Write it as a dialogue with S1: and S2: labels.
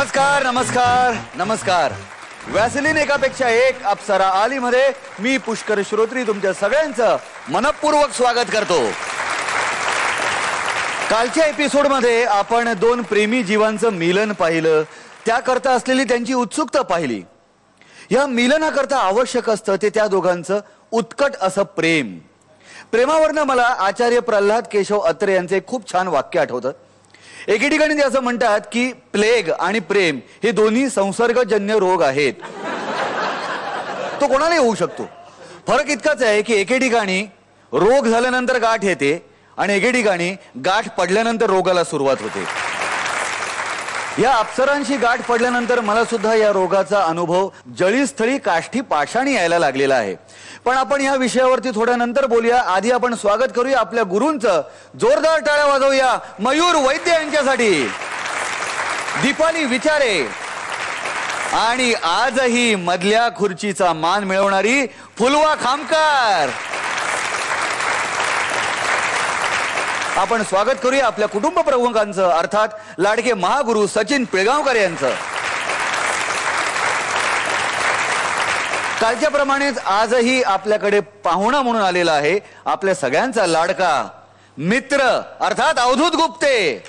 S1: नमस्कार नमस्कार नमस्कार. वॅसलीन एकापेक्षा एक अप्सरा आली मध्ये मी पुष्कर श्रोत्री तुमच्या सगळ्यांचं मनपूर्वक स्वागत करतो. कालच्या एपिसोड मध्ये आपण दोन प्रेमी जीवांचं मिलन पाहिलं, त्याकरता असलेली त्यांची उत्सुकता पाहिली. या मिलनाकरता आवश्यक असतं ते त्या दोघांचं उत्कट असं प्रेम. प्रेमावरनं मला आचार्य प्रल्हाद केशव अत्रे यांचे एक खूप छान वाक्य आठवतं. एके ठिकाणी ते असं म्हणतात की प्लेग आणि प्रेम हे दोन्ही संसर्गजन्य रोग आहेत. तो कोणालाही होऊ शकतो. फरक इतकाच आहे की एके ठिकाणी रोग झाल्यानंतर गाठ येते आणि एके ठिकाणी गाठ पडल्यानंतर रोगाला सुरुवात होते. या अप्सरांशी गाठ पडल्यानंतर मला सुद्धा या रोगाचा अनुभव जळीस्थळी काष्ठी पाषाणी यायला लागलेला आहे. पण आपण या विषयावरती थोड्या नंतर बोलूया. आधी आपण स्वागत करूया आपल्या गुरूंचं. जोरदार टाळ्या वाजवूया मयूर वैद्य यांच्यासाठी, दीपाली विचारे आणि आजही मधल्या खुर्चीचा मान मिळवणारी फुलवा खामकर. आपण स्वागत करूया आपल्या कुटुंब प्रमुखांचं, अर्थात लाडके महागुरु सचिन पिळगावकर यांचं. कालच्याप्रमाणेच आजही आपल्याकडे पाहुणा म्हणून आलेला आहे आपल्या सगळ्यांचा लाडका मित्र, अर्थात अवधूत गुप्ते.